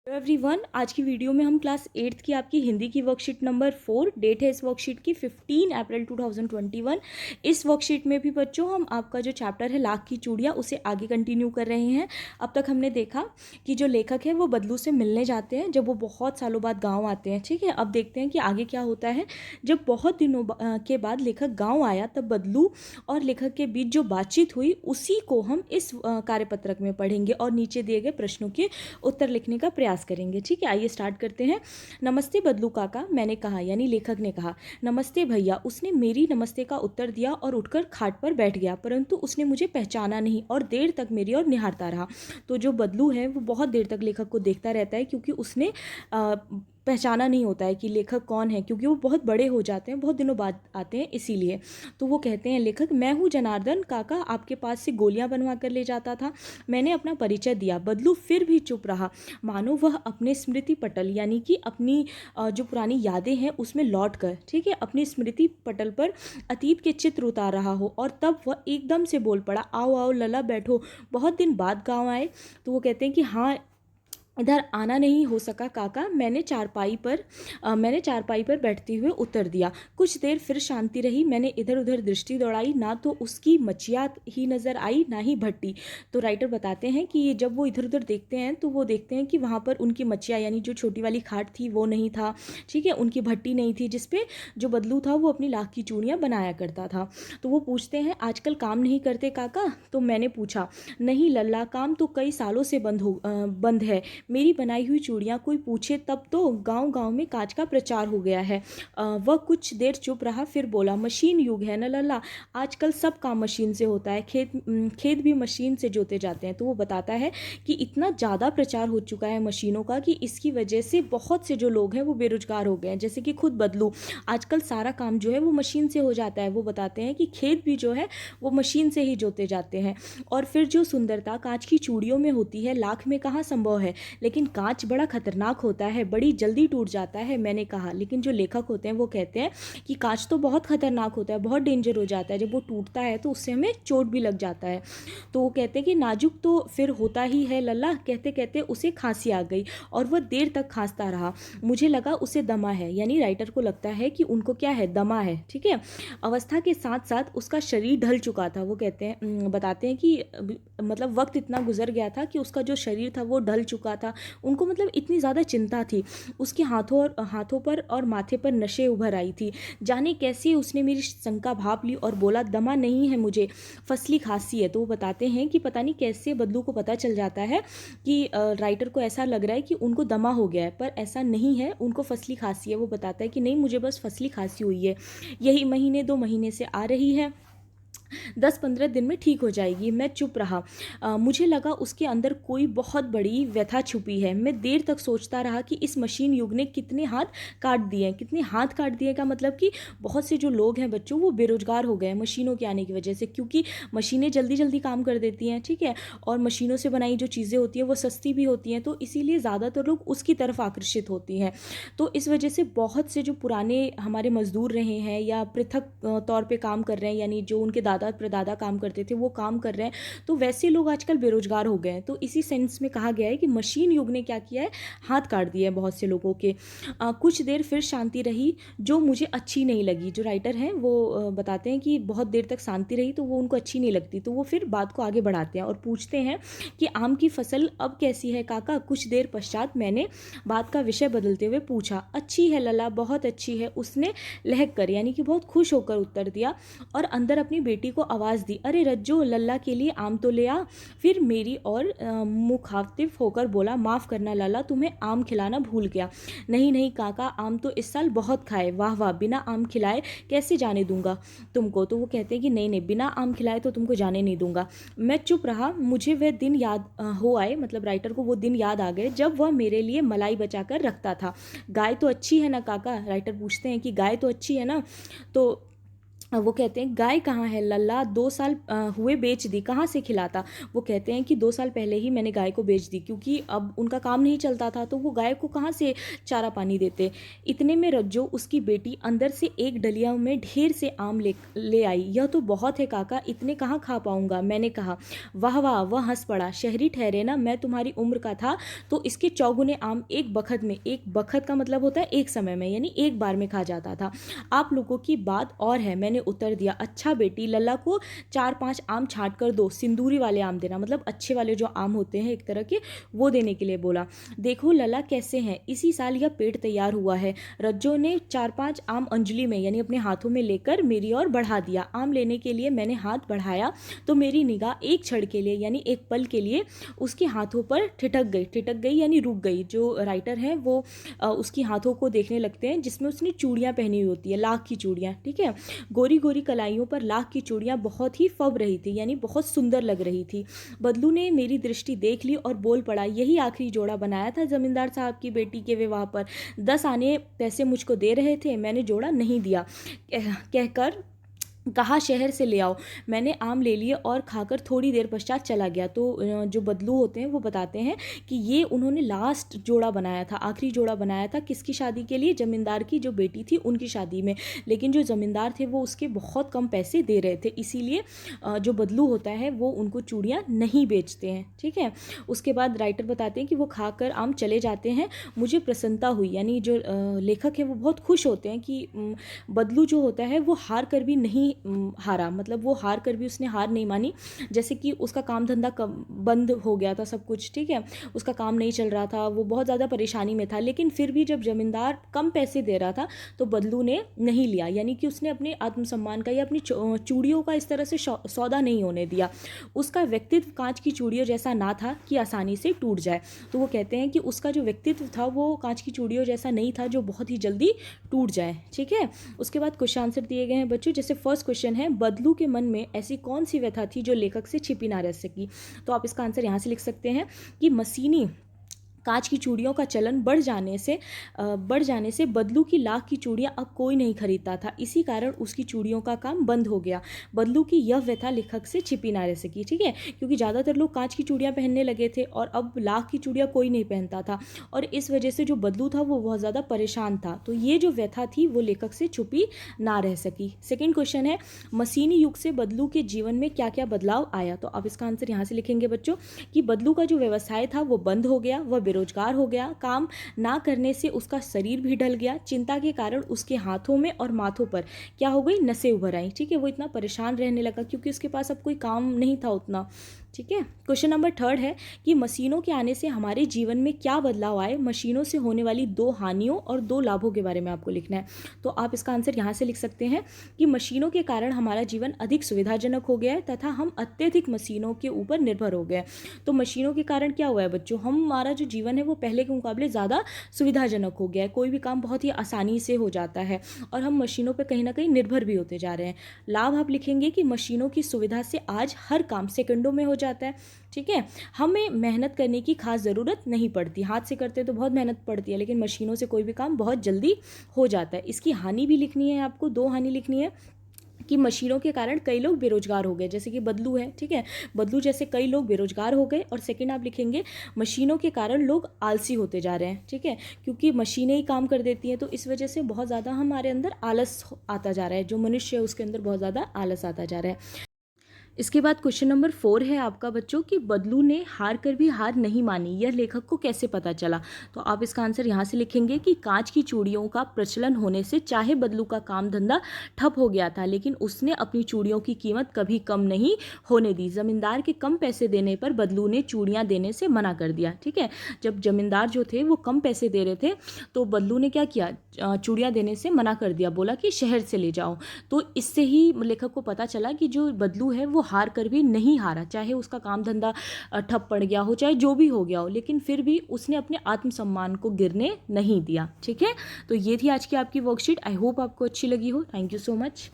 Hello everyone, आज की video में हम क्लास 8th की आपकी हिंदी की वर्कशीट नंबर 4 डेट है इस वर्कशीट की 15 अप्रैल 2021। इस वर्कशीट में भी बच्चों हम आपका जो चैप्टर है लाख की चूड़ियाँ उसे आगे कंटिन्यू कर रहे हैं। अब तक हमने देखा कि जो लेखक है वो बदलू से मिलने जाते हैं जब वो बहुत सालों बाद गाँव आते हैं। ठीक है, अब देखते हैं कि आगे क्या होता है। जब बहुत दिनों के बाद लेखक गाँव आया तब बदलू और लेखक के बीच जो बातचीत हुई उसी को हम इस कार्यपत्रक में पढ़ेंगे और नीचे दिए गए प्रश्नों के उत्तर लिखने का प्रयास करेंगे। ठीक है, आइए स्टार्ट करते हैं। नमस्ते बदलू काका, मैंने कहा, यानी लेखक ने कहा। नमस्ते भैया, उसने मेरी नमस्ते का उत्तर दिया और उठकर खाट पर बैठ गया, परंतु उसने मुझे पहचाना नहीं और देर तक मेरी ओर निहारता रहा। तो जो बदलू है वो बहुत देर तक लेखक को देखता रहता है क्योंकि उसने पहचाना नहीं होता है कि लेखक कौन है, क्योंकि वो बहुत बड़े हो जाते हैं, बहुत दिनों बाद आते हैं इसीलिए। तो वो कहते हैं, लेखक, मैं हूँ जनार्दन काका, आपके पास से गोलियां बनवा कर ले जाता था। मैंने अपना परिचय दिया। बदलू फिर भी चुप रहा, मानो वह अपने स्मृति पटल यानी कि अपनी जो पुरानी यादें हैं उसमें लौट कर, ठीक है, अपनी स्मृति पटल पर अतीत के चित्र उतार रहा हो। और तब वह एकदम से बोल पड़ा, आओ आओ लला, बैठो, बहुत दिन बाद गाँव आए। तो वो कहते हैं कि हाँ, इधर आना नहीं हो सका काका, मैंने चारपाई पर बैठते हुए उत्तर दिया। कुछ देर फिर शांति रही। मैंने इधर उधर दृष्टि दौड़ाई, ना तो उसकी मचिया ही नज़र आई ना ही भट्टी। तो राइटर बताते हैं कि जब वो इधर उधर देखते हैं तो वो देखते हैं कि वहाँ पर उनकी मचिया यानी जो छोटी वाली खाट थी वो नहीं था, ठीक है, उनकी भट्टी नहीं थी जिसपे जो बदलू था वो अपनी लाख की चूड़ियाँ बनाया करता था। तो वो पूछते हैं, आजकल काम नहीं करते काका? तो मैंने पूछा, नहीं लल्ला, काम तो कई सालों से बंद है। मेरी बनाई हुई चूड़ियाँ कोई पूछे तब तो गांव गांव में कांच का प्रचार हो गया है। वह कुछ देर चुप रहा, फिर बोला, मशीन युग है न लल्ला, आजकल सब काम मशीन से होता है, खेत भी मशीन से जोते जाते हैं। तो वो बताता है कि इतना ज़्यादा प्रचार हो चुका है मशीनों का कि इसकी वजह से बहुत से जो लोग हैं वो बेरोजगार हो गए हैं। जैसे कि खुद बदलू, आजकल सारा काम जो है वो मशीन से हो जाता है। वो बताते हैं कि खेत भी जो है वो मशीन से ही जोते जाते हैं। और फिर जो सुंदरता कांच की चूड़ियों में होती है लाख में कहाँ संभव है। लेकिन कांच बड़ा खतरनाक होता है, बड़ी जल्दी टूट जाता है। मैंने कहा, लेकिन जो लेखक होते हैं वो कहते हैं कि कांच तो बहुत खतरनाक होता है, बहुत डेंजर हो जाता है, जब वो टूटता है तो उससे हमें चोट भी लग जाता है। तो वो कहते हैं कि नाजुक तो फिर होता ही है लल्ला। कहते कहते उसे खांसी आ गई और वह देर तक खांसता रहा। मुझे लगा उसे दमा है, यानी राइटर को लगता है कि उनको क्या है, दमा है। ठीक है, अवस्था के साथ साथ उसका शरीर ढल चुका था। वो कहते हैं, बताते हैं कि मतलब वक्त इतना गुजर गया था कि उसका जो शरीर था वो ढल चुका था। उनको मतलब इतनी ज़्यादा चिंता थी। उसके हाथों पर और माथे पर नशे उभर आई थी। जाने कैसे उसने मेरी शंका भाप ली और बोला, दमा नहीं है मुझे, फसली खांसी है। तो वो बताते हैं कि पता नहीं कैसे बदलू को पता चल जाता है कि राइटर को ऐसा लग रहा है कि उनको दमा हो गया है, पर ऐसा नहीं है, उनको फसली खांसी है। वो बताता है कि नहीं, मुझे बस फसली खांसी हुई है, यही महीने 2 महीने से आ रही है, 10-15 दिन में ठीक हो जाएगी। मैं चुप रहा। मुझे लगा उसके अंदर कोई बहुत बड़ी व्यथा छुपी है। मैं देर तक सोचता रहा कि इस मशीन युग ने कितने हाथ काट दिए हैं। कितने हाथ काट दिए का मतलब कि बहुत से जो लोग हैं बच्चों वो बेरोजगार हो गए हैं मशीनों के आने की वजह से, क्योंकि मशीनें जल्दी जल्दी काम कर देती हैं, ठीक है, और मशीनों से बनाई जो चीज़ें होती हैं वो सस्ती भी होती हैं, तो इसीलिए ज़्यादातर लोग उसकी तरफ आकर्षित होती हैं। तो इस वजह से बहुत से जो पुराने हमारे मजदूर रहे हैं या पृथक तौर पे काम कर रहे हैं, यानी जो उनके दादा प्रदादा काम करते थे वो काम कर रहे हैं, तो वैसे लोग आजकल बेरोजगार हो गए हैं। तो इसी सेंस में कहा गया है कि मशीन युग ने क्या किया है, हाथ काट दिया है बहुत से लोगों के। कुछ देर फिर शांति रही जो मुझे अच्छी नहीं लगी। जो राइटर हैं वो बताते हैं कि बहुत देर तक शांति रही तो वो उनको अच्छी नहीं लगती। तो वो फिर बात को आगे बढ़ाते हैं और पूछते हैं कि आम की फसल अब कैसी है काका। कुछ देर पश्चात मैंने बात का विषय बदलते हुए पूछा, अच्छी है लला, बहुत अच्छी है, उसने लहक कर यानी कि बहुत खुश होकर उत्तर दिया और अंदर अपनी बेटी को आवाज़ दी, अरे रज्जो, लल्ला के लिए आम तो ले आ। फिर मेरी और मुखातिब होकर बोला, माफ़ करना लल्ला, तुम्हें आम खिलाना भूल गया। नहीं नहीं काका, आम तो इस साल बहुत खाए। वाह वाह, बिना आम खिलाए कैसे जाने दूंगा तुमको। तो वो कहते हैं कि नहीं नहीं, बिना आम खिलाए तो तुमको जाने नहीं दूंगा। मैं चुप रहा। मुझे वह दिन याद हो आए, मतलब राइटर को वो दिन याद आ गए जब वह मेरे लिए मलाई बचा कर रखता था। गाय तो अच्छी है ना काका, राइटर पूछते हैं कि गाय तो अच्छी है ना। तो वो कहते हैं गाय कहाँ है लल्ला, 2 साल हुए बेच दी, कहाँ से खिलाता। वो कहते हैं कि 2 साल पहले ही मैंने गाय को बेच दी, क्योंकि अब उनका काम नहीं चलता था तो वो गाय को कहाँ से चारा पानी देते। इतने में रज्जो उसकी बेटी अंदर से एक डलिया में ढेर से आम ले आई। यह तो बहुत है काका, इतने कहाँ खा पाऊंगा। मैंने कहा वाह वाह। वह हंस पड़ा। शहरी ठहरे ना, मैं तुम्हारी उम्र का था तो इसके चौगुने आम एक बखत में, एक बखत का मतलब होता है एक समय में, यानी एक बार में खा जाता था। आप लोगों की बात और है। मैंने उत्तर दिया अच्छा बेटी, लल्ला को 4-5 आम छांट कर दो, सिंदूरी वाले आम देना, मतलब अच्छे वाले जो आम होते हैं एक तरह के, वो देने के लिए बोला। देखो लल्ला कैसे हैं, इसी साल यह पेड़ तैयार हुआ है। रज्जो ने 4-5 आम अंजलि में यानी अपने हाथों में लेकर मेरी ओर बढ़ा दिया। आम लेने के लिए मैंने हाथ बढ़ाया तो मेरी निगाह एक क्षण के लिए यानी एक पल के लिए उसके हाथों पर ठिठक गई यानी रुक गई। जो राइटर है वो उसकी हाथों को देखने लगते हैं जिसमें उसने चूड़ियाँ पहनी हुई होती है, लाख की चूड़ियाँ, ठीक है। गोरी गोरी कलाइयों पर लाख की चूड़ियाँ बहुत ही फब रही थी, यानी बहुत सुंदर लग रही थी। बदलू ने मेरी दृष्टि देख ली और बोल पड़ा, यही आखिरी जोड़ा बनाया था जमींदार साहब की बेटी के विवाह पर। 10 आने पैसे मुझको दे रहे थे, मैंने जोड़ा नहीं दिया। कहकर कहा शहर से ले आओ। मैंने आम ले लिए और खाकर थोड़ी देर पश्चात चला गया। तो जो बदलू होते हैं वो बताते हैं कि ये उन्होंने लास्ट जोड़ा बनाया था, आखिरी जोड़ा बनाया था किसकी शादी के लिए, जमींदार की जो बेटी थी उनकी शादी में। लेकिन जो ज़मींदार थे वो उसके बहुत कम पैसे दे रहे थे, इसीलिए जो बदलू होता है वो उनको चूड़ियाँ नहीं बेचते हैं, ठीक है। उसके बाद राइटर बताते हैं कि वो खाकर आम चले जाते हैं। मुझे प्रसन्नता हुई, यानी जो लेखक है वो बहुत खुश होते हैं कि बदलू जो होता है वो हार कर भी नहीं हारा, मतलब वो हार कर भी उसने हार नहीं मानी। जैसे कि उसका काम धंधा बंद हो गया था सब कुछ, ठीक है, उसका काम नहीं चल रहा था, वो बहुत ज़्यादा परेशानी में था, लेकिन फिर भी जब जमींदार कम पैसे दे रहा था तो बदलू ने नहीं लिया, यानी कि उसने अपने आत्मसम्मान का या अपनी चूड़ियों का इस तरह से सौदा नहीं होने दिया। उसका व्यक्तित्व कांच की चूड़ियों जैसा ना था कि आसानी से टूट जाए। तो वो कहते हैं कि उसका जो व्यक्तित्व था वो कांच की चूड़ियों जैसा नहीं था जो बहुत ही जल्दी टूट जाए, ठीक है। उसके बाद क्वेश्चन आंसर दिए गए हैं बच्चों। जैसे फर्स्ट क्वेश्चन है, बदलू के मन में ऐसी कौन सी व्यथा थी जो लेखक से छिपी ना रह सकी। तो आप इसका आंसर यहाँ से लिख सकते हैं कि मशीनी कांच की चूड़ियों का चलन बढ़ जाने से बदलू की लाख की चूड़ियाँ अब कोई नहीं खरीदता था, इसी कारण उसकी चूड़ियों का काम बंद हो गया। बदलू की यह व्यथा लेखक से छिपी ना रह सकी, ठीक है, क्योंकि ज़्यादातर लोग कांच की चूड़ियाँ पहनने लगे थे और अब लाख की चूड़ियाँ कोई नहीं पहनता था, और इस वजह से जो बदलू था वो बहुत ज़्यादा परेशान था। तो ये जो व्यथा थी वो लेखक से छुपी ना रह सकी। सेकेंड क्वेश्चन है, मशीनी युग से बदलू के जीवन में क्या क्या बदलाव आया। तो आप इसका आंसर यहाँ से लिखेंगे बच्चों कि बदलू का जो व्यवसाय था वो बंद हो गया, वह बेरोजगार हो गया, काम ना करने से उसका शरीर भी ढल गया, चिंता के कारण उसके हाथों में और माथों पर क्या हो गई, नसें उभर आई, ठीक है, वो इतना परेशान रहने लगा क्योंकि उसके पास अब कोई काम नहीं था उतना, ठीक है। क्वेश्चन नंबर 3 है कि मशीनों के आने से हमारे जीवन में क्या बदलाव आए, मशीनों से होने वाली 2 हानियों और 2 लाभों के बारे में आपको लिखना है। तो आप इसका आंसर यहाँ से लिख सकते हैं कि मशीनों के कारण हमारा जीवन अधिक सुविधाजनक हो गया है तथा हम अत्यधिक मशीनों के ऊपर निर्भर हो गए। तो मशीनों के कारण क्या हुआ है बच्चों, हमारा जो जीवन है वो पहले के मुकाबले ज़्यादा सुविधाजनक हो गया है, कोई भी काम बहुत ही आसानी से हो जाता है और हम मशीनों पर कहीं ना कहीं निर्भर भी होते जा रहे हैं। लाभ आप लिखेंगे कि मशीनों की सुविधा से आज हर काम सेकंडों में हो जाता है, ठीक है, हमें मेहनत करने की खास ज़रूरत नहीं पड़ती, हाथ से करते तो बहुत मेहनत पड़ती है लेकिन मशीनों से कोई भी काम बहुत जल्दी हो जाता है। इसकी हानि भी लिखनी है आपको, 2 हानि लिखनी है कि मशीनों के कारण कई लोग बेरोजगार हो गए, जैसे कि बदलू है, ठीक है, बदलू जैसे कई लोग बेरोजगार हो गए। और सेकंड आप लिखेंगे मशीनों के कारण लोग आलसी होते जा रहे हैं, ठीक है, क्योंकि मशीनें ही काम कर देती हैं तो इस वजह से बहुत ज़्यादा हमारे अंदर आलस आता जा रहा है, जो मनुष्य है उसके अंदर बहुत ज़्यादा आलस आता जा रहा है। इसके बाद क्वेश्चन नंबर 4 है आपका बच्चों कि बदलू ने हार कर भी हार नहीं मानी, यह लेखक को कैसे पता चला। तो आप इसका आंसर यहाँ से लिखेंगे कि कांच की चूड़ियों का प्रचलन होने से चाहे बदलू का काम धंधा ठप हो गया था लेकिन उसने अपनी चूड़ियों की कीमत कभी कम नहीं होने दी। जमींदार के कम पैसे देने पर बदलू ने चूड़ियाँ देने से मना कर दिया, ठीक है, जब जमींदार जो थे वो कम पैसे दे रहे थे तो बदलू ने क्या किया, चूड़ियाँ देने से मना कर दिया, बोला कि शहर से ले जाओ। तो इससे ही लेखक को पता चला कि जो बदलू है वो हार कर भी नहीं हारा, चाहे उसका काम धंधा ठप पड़ गया हो, चाहे जो भी हो गया हो, लेकिन फिर भी उसने अपने आत्मसम्मान को गिरने नहीं दिया, ठीक है। तो ये थी आज की आपकी वर्कशीट, आई होप आपको अच्छी लगी हो। Thank you so much.